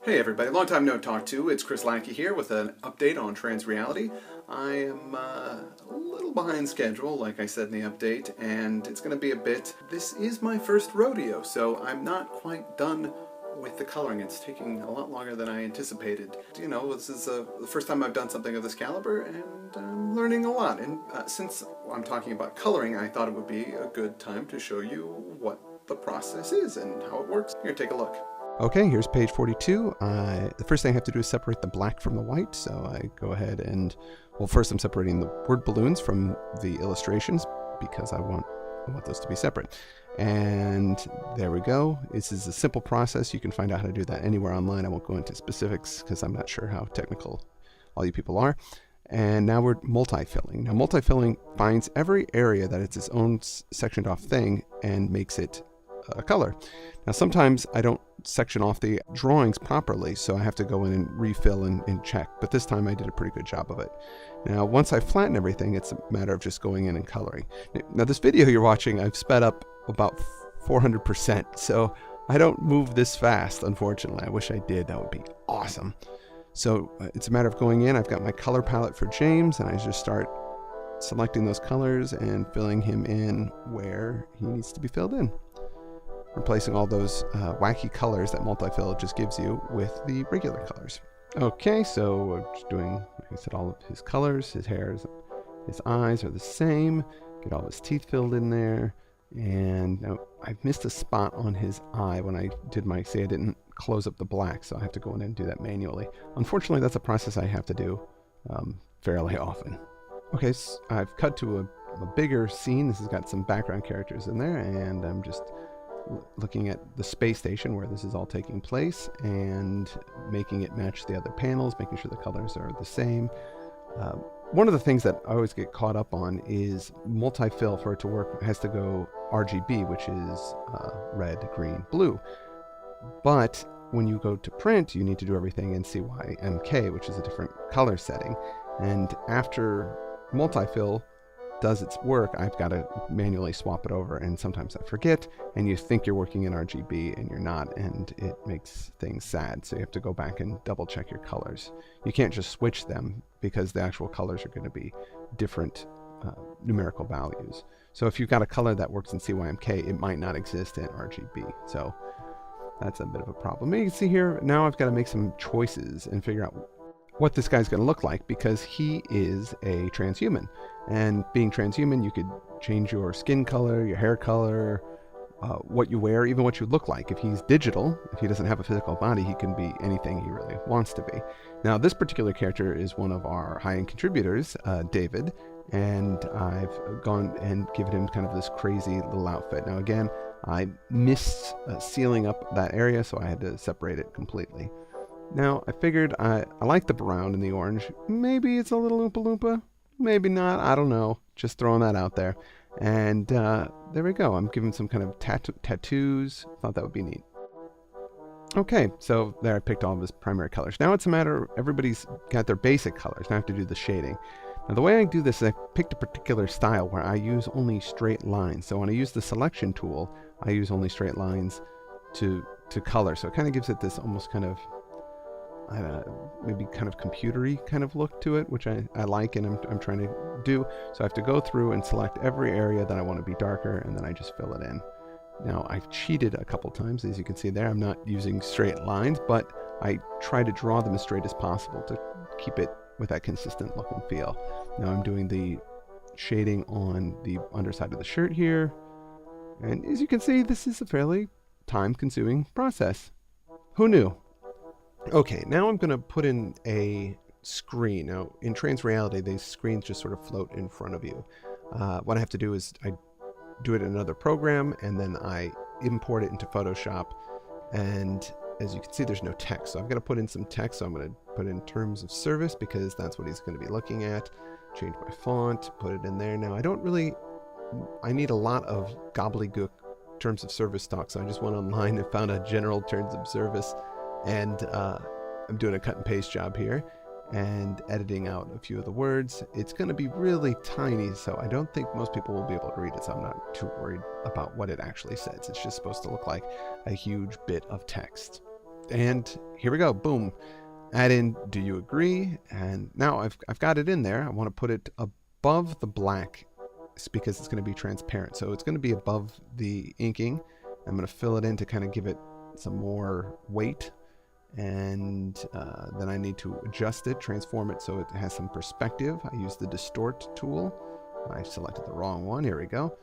Hey everybody, long time no talk to. It's Chris Lackey here with an update on Transreality. I am a little behind schedule, like I said in the update, and it's going to be a bit. This is my first rodeo, so I'm not quite done with the coloring. It's taking a lot longer than I anticipated. You know, this is the first time I've done something of this caliber, and I'm learning a lot. And since I'm talking about coloring, I thought it would be a good time to show you what the process is and how it works. Here, take a look. Okay, here's page 42. The first thing I have to do is separate the black from the white. So I go ahead and, well, first I'm separating the word balloons from the illustrations because I want those to be separate. And there we go. This is a simple process. You can find out how to do that anywhere online. I won't go into specifics because I'm not sure how technical all you people are. And now we're multi-filling. Now multi-filling finds every area that it's its own sectioned off thing and makes it a color. Now sometimes I don't section off the drawings properly, so I have to go in and refill and check, but this time I did a pretty good job of it. Now once I flatten everything, it's a matter of just going in and coloring. Now this video you're watching, I've sped up about 400%, so I don't move this fast, unfortunately. I wish I did. That would be awesome. So it's a matter of going in. I've got my color palette for James, and I just start selecting those colors and filling him in where he needs to be filled in, replacing all those wacky colors that multi-fill just gives you with the regular colors. Okay, so we're just doing, like I said, all of his colors. His hair, his eyes are the same. Get all his teeth filled in there. And now I've missed a spot on his eye when I did my, I didn't close up the black, so I have to go in and do that manually. Unfortunately, that's a process I have to do fairly often. Okay, so I've cut to a bigger scene. This has got some background characters in there, and I'm just looking at the space station where this is all taking place and making it match the other panels, making sure the colors are the same. One of the things that I always get caught up on is multi-fill. For it to work, it has to go RGB, which is red, green, blue. But when you go to print, you need to do everything in CYMK, which is a different color setting. And after multi-fill does its work, I've got to manually swap it over, and sometimes I forget, and you think you're working in RGB and you're not, and it makes things sad. So you have to go back and double check your colors. You can't just switch them because the actual colors are going to be different numerical values. So if you've got a color that works in CYMK, it might not exist in RGB. So that's a bit of a problem. You can see here, now I've got to make some choices and figure out what this guy's going to look like, because he is a transhuman. And being transhuman, you could change your skin color, your hair color, what you wear, even what you look like. If he's digital, if he doesn't have a physical body, he can be anything he really wants to be. Now, this particular character is one of our high-end contributors, David, and I've gone and given him kind of this crazy little outfit. Now, again, I missed sealing up that area, so I had to separate it completely. Now, I figured I like the brown and the orange. Maybe it's a little Oompa Loompa. Maybe not. I don't know. Just throwing that out there. And there we go. I'm giving some kind of tattoos. Thought that would be neat. Okay, so there I picked all of his primary colors. Now it's a matter of everybody's got their basic colors. Now I have to do the shading. Now the way I do this is I picked a particular style where I use only straight lines. So when I use the selection tool, I use only straight lines to color. So it kind of gives it this almost kind of maybe kind of computery kind of look to it, which I like, and I'm trying to do. So I have to go through and select every area that I want to be darker, and then I just fill it in. Now I've cheated a couple times, as you can see there. I'm not using straight lines, but I try to draw them as straight as possible to keep it with that consistent look and feel. Now I'm doing the shading on the underside of the shirt here, and as you can see, this is a fairly time-consuming process. Who knew? Okay, now I'm going to put in a screen. Now, in Transreality, these screens just sort of float in front of you. What I have to do is I do it in another program, and then I import it into Photoshop. And as you can see, there's no text. So I've got to put in some text. So I'm going to put in terms of service, because that's what he's going to be looking at. Change my font, put it in there. Now, I need a lot of gobbledygook terms of service stock. So I just went online and found a general terms of service. And I'm doing a cut and paste job here. and editing out a few of the words. It's going to be really tiny, so I don't think most people will be able to read it, so I'm not too worried about what it actually says. It's just supposed to look like a huge bit of text. And here we go, boom. Add in "do you agree?" And now I've got it in there. I want to put it above the black because it's going to be transparent. So it's going to be above the inking. I'm going to fill it in to kind of give it some more weight. And then I need to adjust it, transform it so it has some perspective. I use the distort tool. I selected the wrong one. Here we go.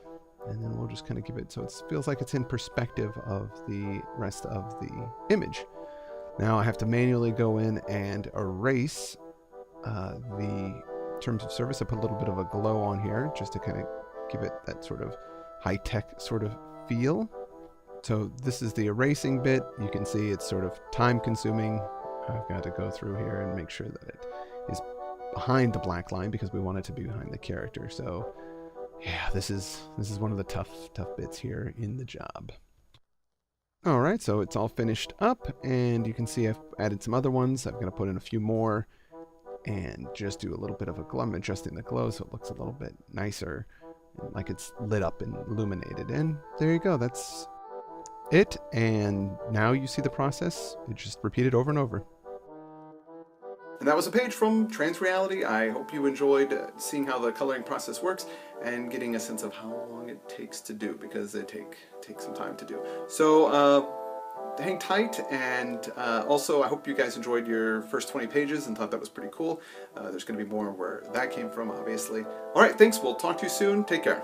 And then we'll just kind of give it so it feels like it's in perspective of the rest of the image. Now I have to manually go in and erase the terms of service. I put a little bit of a glow on here just to kind of give it that sort of high-tech sort of feel. So this is the erasing bit. You can see it's sort of time consuming. I've got to go through here and make sure that it is behind the black line because we want it to be behind the character. So yeah, this is one of the tough bits here in the job. All right, so it's all finished up, and you can see I've added some other ones. I'm going to put in a few more and just do a little bit of a glow. I'm adjusting the glow so it looks a little bit nicer, like it's lit up and illuminated. And there you go. That's it. And now you see the process. It's just repeated over and over. And that was a page from Transreality. I hope you enjoyed seeing how the coloring process works and getting a sense of how long it takes to do, because it takes some time to do. So hang tight, and also I hope you guys enjoyed your first 20 pages and thought that was pretty cool. There's going to be more where that came from, obviously. All right, thanks. We'll talk to you soon. Take care.